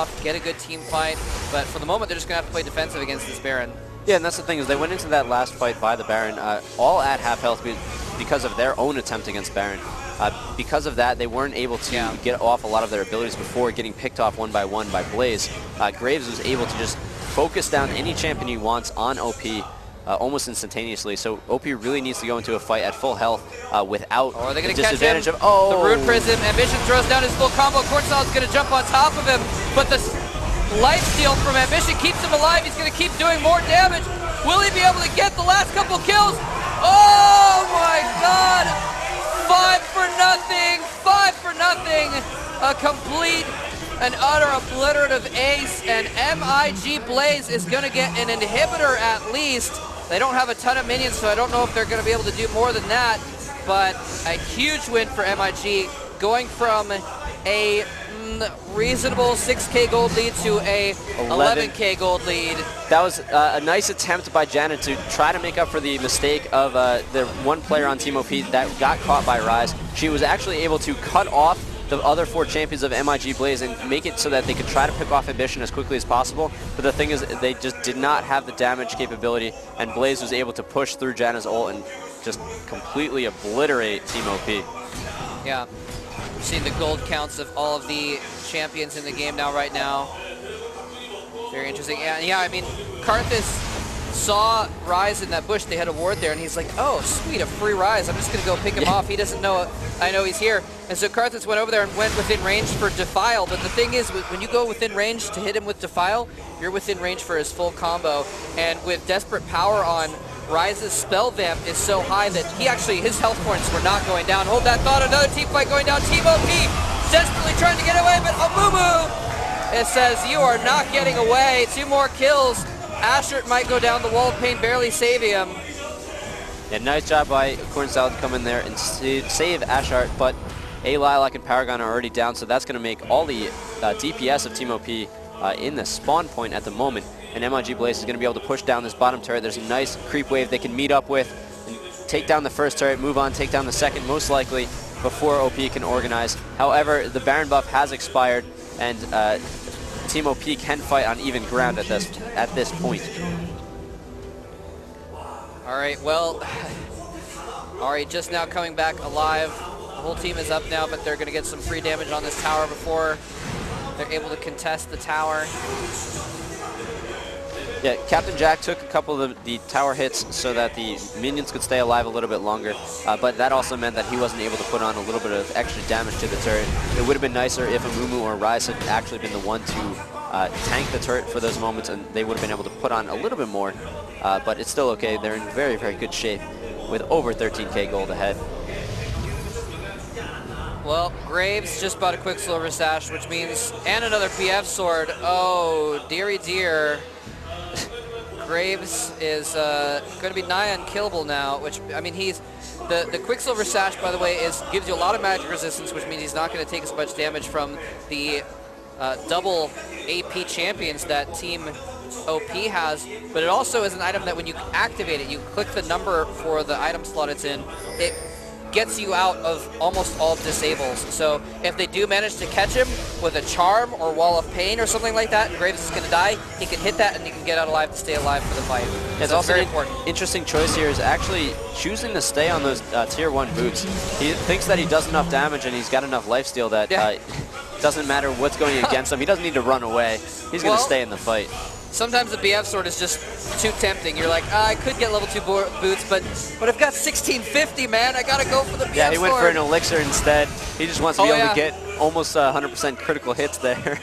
off, get a good team fight. But for the moment, they're just going to have to play defensive against this Baron. Yeah, and that's the thing is they went into that last fight by the Baron all at half health because of their own attempt against Baron. Because of that, they weren't able to get off a lot of their abilities before getting picked off one by Blaze. Graves was able to just focus down any champion he wants on OP almost instantaneously. So OP really needs to go into a fight at full health without are they the gonna disadvantage catch him? of the Rune Prism. Ambition throws down his full combo. Cornstall is going to jump on top of him, but the lifesteal from Ambition keeps him alive. He's going to keep doing more damage. Will he be able to get the last couple kills? Oh my God! 5 for nothing! 5 for nothing! A complete and utter obliterative ace, and MiG Blaze is going to get an inhibitor at least. They don't have a ton of minions, so I don't know if they're going to be able to do more than that, but a huge win for MiG, going from a reasonable 6K gold lead to a 11K gold lead. That was a nice attempt by Janet to try to make up for the mistake of the one player on Team OP that got caught by Rise. She was actually able to cut off the other 4 champions of MiG Blaze and make it so that they could try to pick off Ambition as quickly as possible. But the thing is, they just did not have the damage capability, and Blaze was able to push through Janna's ult and just completely obliterate Team OP. Yeah. Seeing the gold counts of all of the champions in the game right now. Very interesting. Yeah, I mean, Karthus saw Rise in that bush. They had a ward there, and he's like, oh, sweet, a free Rise. I'm just going to go pick him off. He doesn't know I know he's here. And so Karthus went over there and went within range for Defile. But the thing is, when you go within range to hit him with Defile, you're within range for his full combo. And with Desperate Power on, Rise's spell vamp is so high that his health points were not going down. Hold that thought, another team fight going down. Team OP desperately trying to get away, but Amumu, it says you are not getting away. 2 more kills. Ashert might go down the wall of pain, barely saving him. Yeah, nice job by Corn Salad to come in there and save Ashart, but A Lilac and Paragon are already down, so that's going to make all the DPS of Team OP in the spawn point at the moment. And MiG Blaze is going to be able to push down this bottom turret. There's a nice creep wave they can meet up with and take down the first turret, move on, take down the second, most likely before OP can organize. However, the Baron buff has expired, and Team OP can fight on even ground at this point. All right, well, Ari just now coming back alive. The whole team is up now, but they're going to get some free damage on this tower before they're able to contest the tower. Yeah, Captain Jack took a couple of the tower hits so that the minions could stay alive a little bit longer, but that also meant that he wasn't able to put on a little bit of extra damage to the turret. It would have been nicer if Amumu or Rise had actually been the one to tank the turret for those moments, and they would have been able to put on a little bit more, but it's still okay. They're in very, very good shape with over 13K gold ahead. Well, Graves just bought a Quicksilver Sash, which means, and another PF sword. Oh, dearie dear. Graves is going to be nigh unkillable now, which, I mean, the Quicksilver Sash, by the way, gives you a lot of magic resistance, which means he's not going to take as much damage from the double AP champions that Team OP has, but it also is an item that when you activate it, you click the number for the item slot it's in, it gets you out of almost all disables. So if they do manage to catch him with a charm or wall of pain or something like that, and Graves is going to die, he can hit that and he can get out alive to stay alive for the fight. It's also very important. Interesting choice here is actually choosing to stay on those tier 1 boots. He thinks that he does enough damage and he's got enough lifesteal that doesn't matter what's going against him. He doesn't need to run away. He's going to stay in the fight. Sometimes the BF sword is just too tempting. You're like, I could get level 2 boots, but I've got 1650, man. I gotta go for the BF sword. Yeah, he went for an elixir instead. He just wants to be able to get almost 100% critical hits there.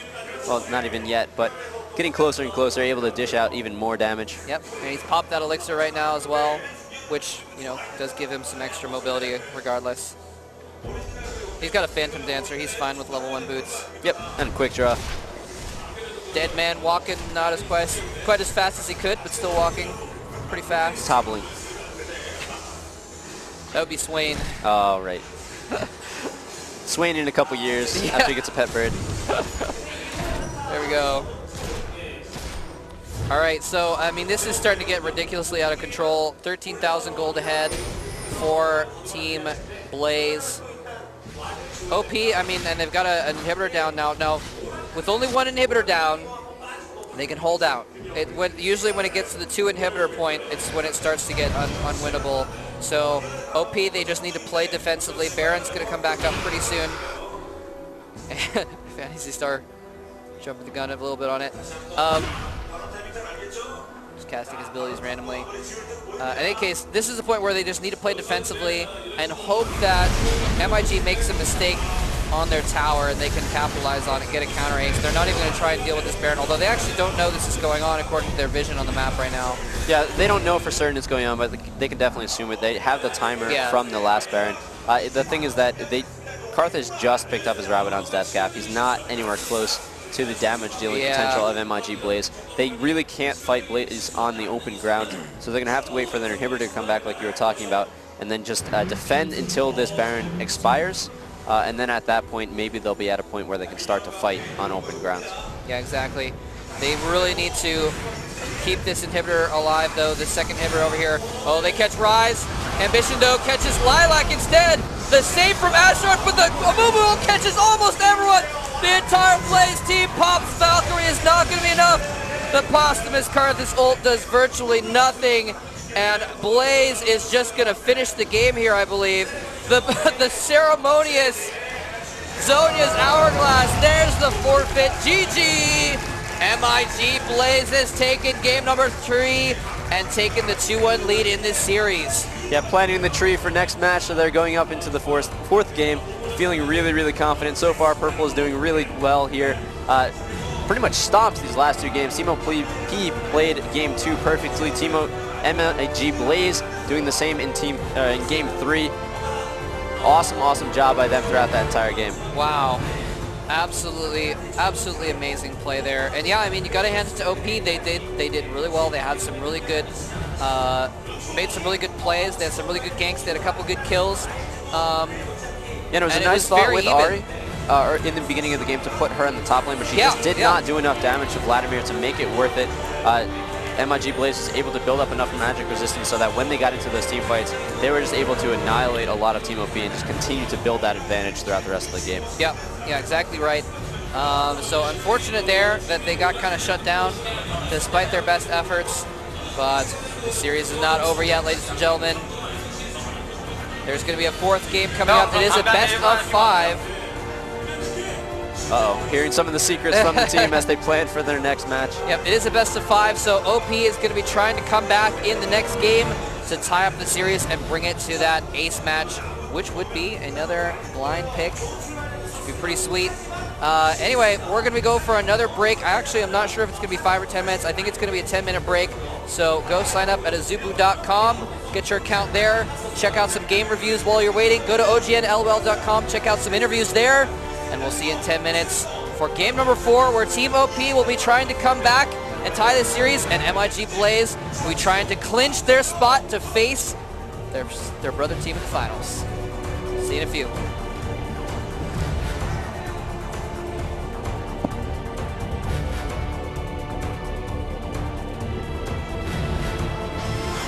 Well, not even yet, but getting closer and closer, able to dish out even more damage. Yep, and he's popped that elixir right now as well, which, you know, does give him some extra mobility regardless. He's got a Phantom Dancer. He's fine with level 1 boots. Yep, and quick draw. Dead man walking, not as quite as fast as he could, but still walking pretty fast. Toppling. That would be Swain. Oh, right. Swain in a couple years after he gets a pet bird. There we go. All right, so, I mean, this is starting to get ridiculously out of control. 13,000 gold ahead for Team Blaze. OP, I mean, and they've got an inhibitor down now. Now, with only one inhibitor down, they can hold out. Usually when it gets to the 2 inhibitor point, it's when it starts to get unwinnable. So OP, they just need to play defensively. Baron's going to come back up pretty soon. Fantasy Star jumping the gun a little bit on it. Just casting his abilities randomly. In any case, this is the point where they just need to play defensively and hope that MiG makes a mistake on their tower and they can capitalize on it, get a counter ace. They're not even going to try and deal with this Baron, although they actually don't know this is going on according to their vision on the map right now. Yeah, they don't know for certain it's going on, but they can definitely assume it. They have the timer from the last Baron. The thing is that Carthage just picked up his Rabadon's death cap. He's not anywhere close to the damage dealing potential of MiG Blaze. They really can't fight Blaze on the open ground, so they're going to have to wait for their inhibitor to come back like you were talking about, and then just defend until this Baron expires. And then at that point, maybe they'll be at a point where they can start to fight on open ground. Yeah, exactly. They really need to keep this inhibitor alive, though. The second inhibitor over here. Oh, they catch Rise. Ambition, though, catches Lilac instead. The save from Ashard, but the Amumu catches almost everyone. The entire Blaze team pops Valkyrie is not going to be enough. The posthumous Karthus ult does virtually nothing. And Blaze is just going to finish the game here, I believe. The ceremonious Zhonya's Hourglass. There's the forfeit. GG! MiG Blaze has taken game number 3 and taken the 2-1 lead in this series. Yeah, planting the tree for next match, so they're going up into the fourth game, feeling really, really confident. So far, Purple is doing really well here. Pretty much stops these last 2 games. Team OP played game 2 perfectly. MiG Blaze doing the same in game 3. Awesome job by them throughout that entire game. Wow. Absolutely amazing play there. And yeah, I mean, you got to hand it to OP. They did really well. They had some really good, made some really good plays. They had some really good ganks. They had a couple good kills. It was a nice thought with Ari in the beginning of the game to put her in the top lane, but she just did not do enough damage to Vladimir to make it worth it. MiG Blaze was able to build up enough magic resistance so that when they got into those team fights, they were just able to annihilate a lot of Team OP and just continue to build that advantage throughout the rest of the game. Yeah, exactly right. So unfortunate there that they got kind of shut down despite their best efforts, but the series is not over yet, ladies and gentlemen. There's going to be a 4th game coming up. It is a best of 5. Uh-oh, hearing some of the secrets from the team as they plan for their next match. Yep, it is a best of 5, so OP is going to be trying to come back in the next game to tie up the series and bring it to that ace match, which would be another blind pick. Should be pretty sweet. Anyway, we're going to go for another break. I actually am not sure if it's going to be 5 or 10 minutes. I think it's going to be a 10-minute break. So go sign up at azubu.com, get your account there, check out some game reviews while you're waiting. Go to OGNLOL.com, check out some interviews there. And we'll see you in 10 minutes for game number 4, where Team OP will be trying to come back and tie the series, and MiG Blaze will be trying to clinch their spot to face their brother team in the finals. See you in a few.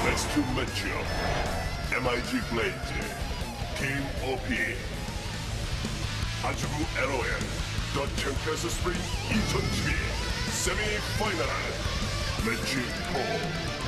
Next to matchup, MiG Blaze, Team OP. 아주부 LOL, The Champions Spring 2012 세미파이널 매치 4.